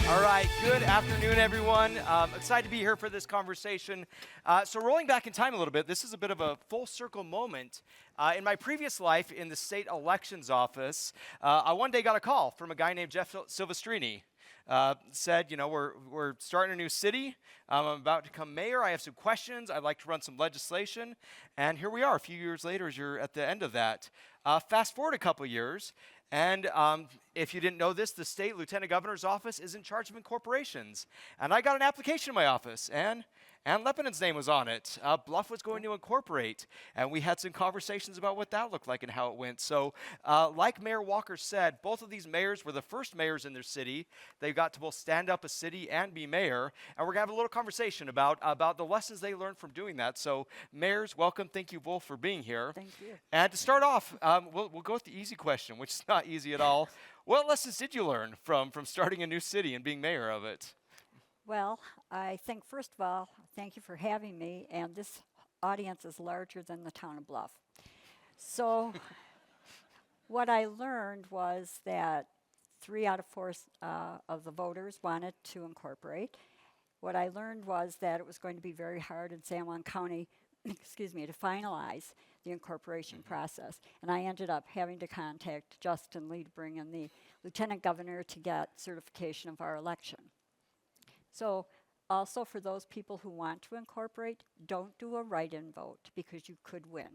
All right, good afternoon, everyone. Excited to be here for this conversation. So rolling back in time a little bit, this is a bit of a full circle moment. In my previous life in the state elections office, I one day got a call from a guy named Jeff Silvestrini. Said, you know, we're starting a new city. I'm about to become mayor. I have some questions. I'd like to run some legislation. And here we are a few years later as you're at the end of that. Fast forward a couple years, and if you didn't know this, the state lieutenant governor's office is in charge of incorporations. And I got an application in my office, and Leppanen's name was on it. Bluff was going to incorporate, and we had some conversations about what that looked like and how it went. So like Mayor Walker said, both of these mayors were the first mayors in their city. They got to both stand up a city and be mayor, and we're going to have a little conversation about the lessons they learned from doing that. So mayors, welcome. Thank you both for being here. Thank you. And to start off, we'll go with the easy question, which is not easy at all. What lessons did you learn from starting a new city and being mayor of it? Well, I think, first of all, thank you for having me, and this audience is larger than the town of Bluff. So what I learned was that 3 out of 4 of the voters wanted to incorporate. What I learned was that it was going to be very hard in San Juan County, excuse me, to finalize the incorporation process. And I ended up having to contact Justin Lee to bring in the lieutenant governor to get certification of our election. So also for those people who want to incorporate, don't do a write-in vote because you could win.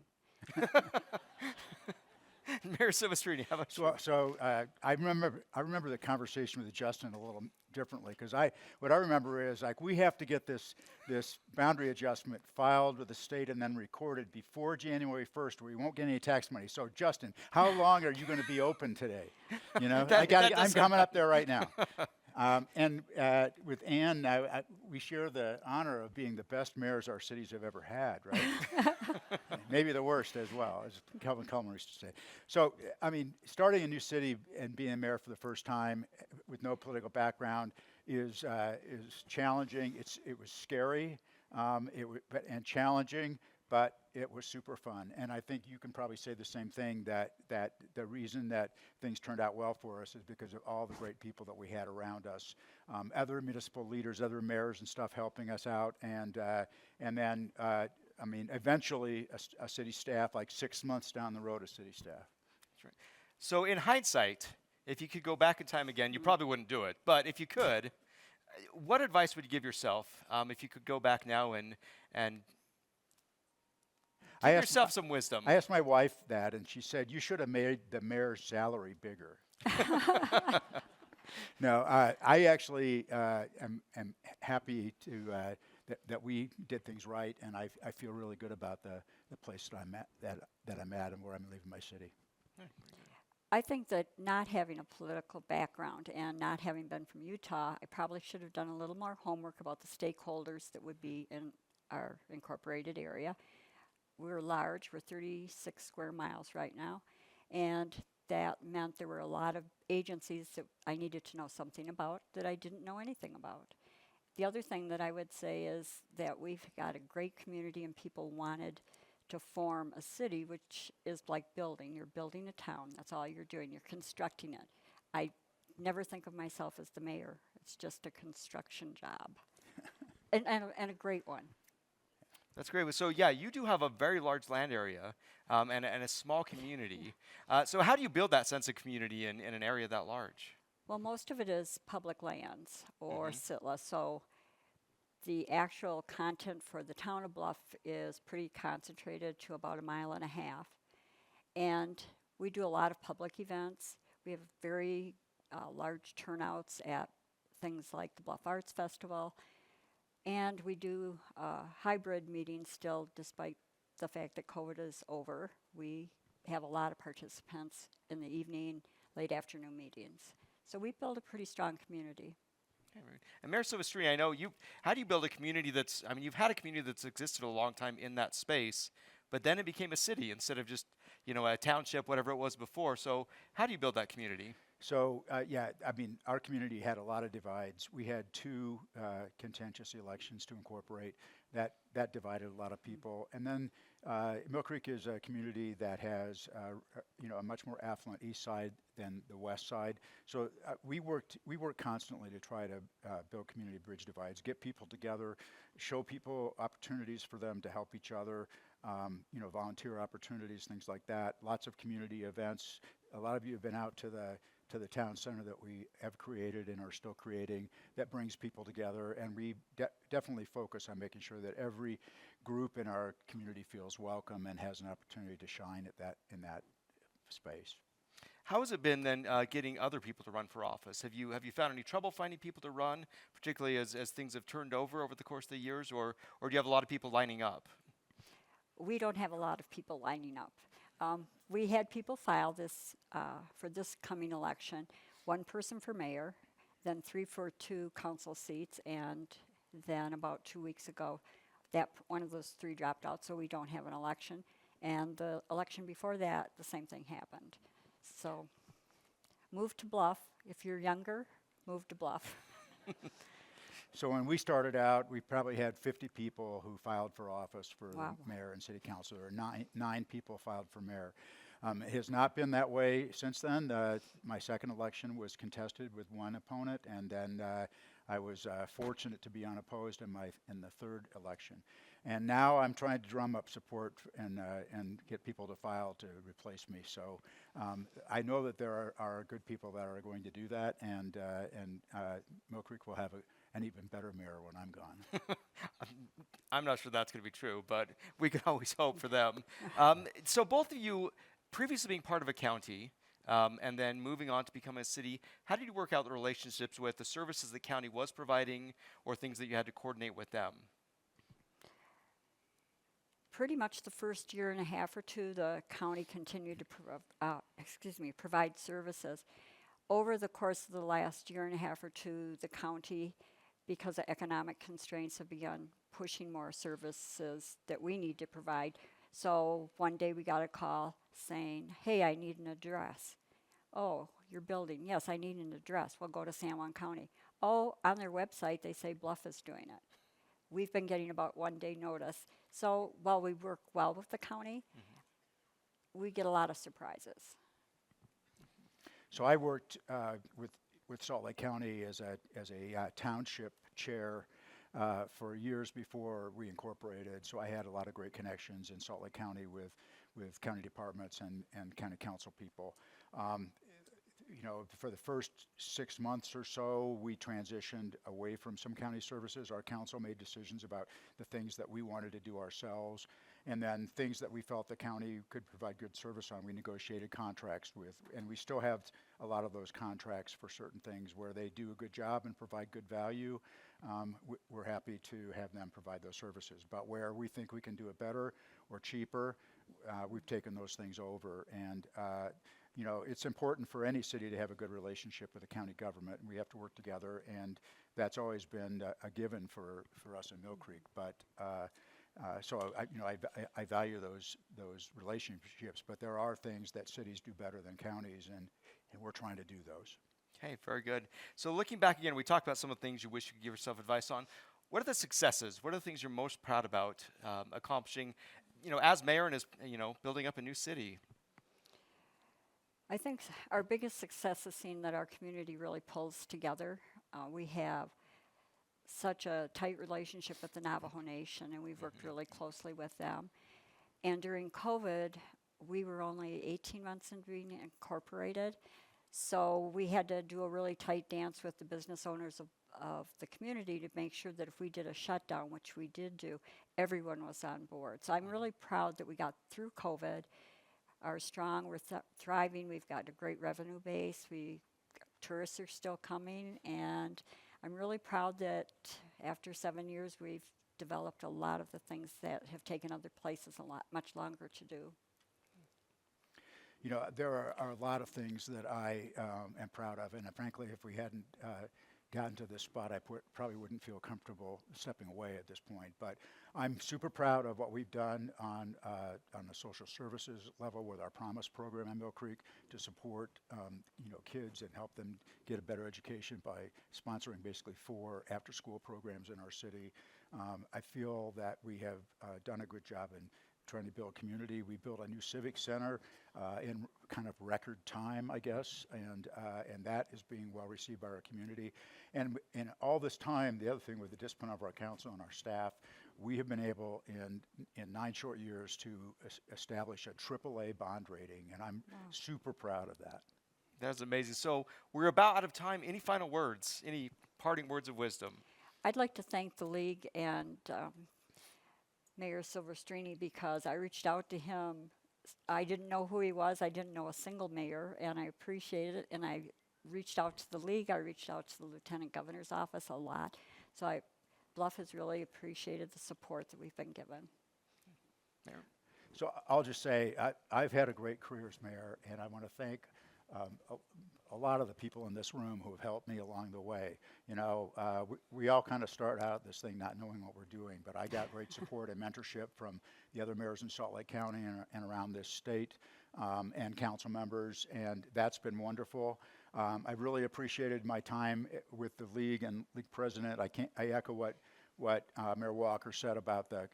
Mayor Silvestrini, how about you? So I remember the conversation with Justin a little differently because what I remember is like we have to get this boundary adjustment filed with the state and then recorded before January 1st, or we won't get any tax money. So Justin, how long are you going to be open today? You know, I'm coming up there right now. And with Ann, we share the honor of being the best mayors our cities have ever had, right? Maybe the worst as well, as Calvin Cullman used to say. So, I mean, starting a new city and being a mayor for the first time with no political background is challenging. It was scary and challenging, but it was super fun. And I think you can probably say the same thing, that the reason that things turned out well for us is because of all the great people that we had around us. Other municipal leaders, other mayors and stuff helping us out. And then, I mean, eventually a city staff, like 6 months down the road, a city staff. That's right. So in hindsight, if you could go back in time again, you probably wouldn't do it. But if you could, what advice would you give yourself if you could go back now and give yourself some wisdom? I asked my wife that, and she said, you should have made the mayor's salary bigger. No, I actually am happy that we did things right, and I feel really good about the place that I'm at and where I'm leaving my city. I think that not having a political background and not having been from Utah, I probably should have done a little more homework about the stakeholders that would be in our incorporated area. We're large, we're 36 square miles right now, and that meant there were a lot of agencies that I needed to know something about that I didn't know anything about. The other thing that I would say is that we've got a great community and people wanted to form a city, which is like building. You're building a town, that's all you're doing, you're constructing it. I never think of myself as the mayor, it's just a construction job, and a great one. That's great. So yeah, you do have a very large land area and a small community. So how do you build that sense of community in an area that large? Well, most of it is public lands or SITLA, so the actual content for the town of Bluff is pretty concentrated to about 1.5 miles. And we do a lot of public events. We have very large turnouts at things like the Bluff Arts Festival. And we do hybrid meetings still, despite the fact that COVID is over. We have a lot of participants in the evening, late afternoon meetings. So we build a pretty strong community. Okay, right. And Mayor Silvestrini, I know how do you build a community you've had a community that's existed a long time in that space, but then it became a city instead of just, a township, whatever it was before. So how do you build that community? So, yeah, I mean, our community had a lot of divides. We had 2 contentious elections to incorporate. That divided a lot of people. And then Millcreek is a community that has, a much more affluent east side than the west side. So we work constantly to try to build community bridge divides, get people together, show people opportunities for them to help each other, volunteer opportunities, things like that. Lots of community events. A lot of you have been out to the town center that we have created and are still creating that brings people together, and we definitely focus on making sure that every group in our community feels welcome and has an opportunity to shine in that space. How has it been then getting other people to run for office? Have you found any trouble finding people to run, particularly as things have turned over the course of the years, or do you have a lot of people lining up? We don't have a lot of people lining up. We had people file this for this coming election, one person for mayor, then 3 for 2 council seats, and then about 2 weeks ago, that one of those 3 dropped out, so we don't have an election. And the election before that, the same thing happened. So move to Bluff. If you're younger, move to Bluff. So when we started out, we probably had 50 people who filed for office for Wow. mayor and city council, or nine people filed for mayor. It has not been that way since then. My second election was contested with one opponent, and then I was fortunate to be unopposed in the third election. And now I'm trying to drum up support and get people to file to replace me. So I know that there are good people that are going to do that, and Millcreek will have an even better mayor when I'm gone. I'm not sure that's going to be true, but we can always hope for them. So both of you, previously being part of a county, and then moving on to become a city, how did you work out the relationships with the services the county was providing, or things that you had to coordinate with them? Pretty much the first year and a half or two, the county continued to provide services. Over the course of the last year and a half or two, the county, because of economic constraints, have begun pushing more services that we need to provide. So one day we got a call saying, hey, I need an address. Oh, your building. Yes, I need an address. Well, go to San Juan County. Oh, on their website, they say Bluff is doing it. We've been getting about 1 day notice. So while we work well with the county, we get a lot of surprises. So I worked with Salt Lake County as a township chair for years before we incorporated. So I had a lot of great connections in Salt Lake County with county departments and county council people. For the first 6 months or so, we transitioned away from some county services. Our council made decisions about the things that we wanted to do ourselves, and then things that we felt the county could provide good service on, we negotiated contracts with. And we still have a lot of those contracts for certain things where they do a good job and provide good value. We're happy to have them provide those services. But where we think we can do it better or cheaper, we've taken those things over. And it's important for any city to have a good relationship with the county government, and we have to work together, and that's always been a given for us in Millcreek. But so I value those relationships, but there are things that cities do better than counties, and we're trying to do those. Okay, very good. So looking back again, we talked about some of the things you wish you could give yourself advice on. What are the successes? What are the things you're most proud about accomplishing, as mayor and as, building up a new city? I think our biggest success is seeing that our community really pulls together. We have such a tight relationship with the Navajo Nation, and we've worked really closely with them. And during COVID, we were only 18 months into being incorporated, so we had to do a really tight dance with the business owners of the community to make sure that if we did a shutdown, which we did do, everyone was on board. So I'm really proud that we got through COVID. Are strong, we're thriving, we've got a great revenue base, tourists are still coming, and I'm really proud that after 7 years we've developed a lot of the things that have taken other places much longer to do. There are a lot of things that I am proud of, and frankly, if we hadn't gotten to this spot, I probably wouldn't feel comfortable stepping away at this point. But I'm super proud of what we've done on the social services level with our Promise program in Millcreek to support kids and help them get a better education by sponsoring basically 4 after-school programs in our city. I feel that we have done a good job in trying to build community. We built a new civic center in kind of record time, I guess, and that is being well received by our community. And in all this time, the other thing with the discipline of our council and our staff, we have been able in 9 short years to establish a AAA bond rating, and I'm super proud of that. That's amazing. So we're about out of time. Any final words? Any parting words of wisdom? I'd like to thank the league and Mayor Silvestrini, because I reached out to him. I didn't know who he was. I didn't know a single mayor, and I appreciated it. And I reached out to the league. I reached out to the lieutenant governor's office a lot. So Bluff has really appreciated the support that we've been given. Mayor? So I'll just say, I've had a great career as mayor, and I want to thank a lot of the people in this room who have helped me along the way. You know, we all kind of start out this thing not knowing what we're doing, but I got great support and mentorship from the other mayors in Salt Lake County and around this state, and council members, and that's been wonderful. I really appreciated my time with the league and league president. I echo what Mayor Walker said about the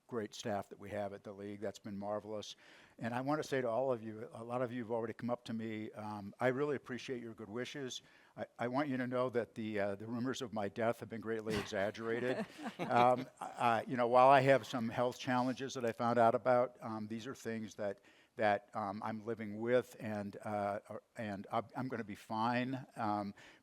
great staff that we have at the league. That's been marvelous. And I want to say to all of you, a lot of you have already come up to me. I really appreciate your good wishes. I want you to know that the rumors of my death have been greatly exaggerated. You know, while I have some health challenges that I found out about, these are things that I'm living with, and I'm going to be fine.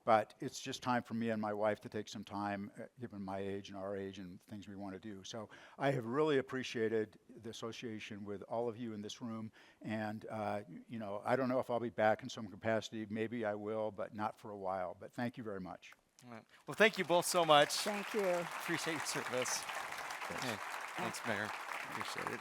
But it's just time for me and my wife to take some time, given my age and our age and things we want to do. So I have really appreciated the association with all of you in this room. And, you know, I don't know if I'll be back in some capacity. Maybe I will, but not for a while. But thank you very much. All right. Well, thank you both so much. Thank you. Appreciate your service. Hey, thanks, Mayor. Appreciate it.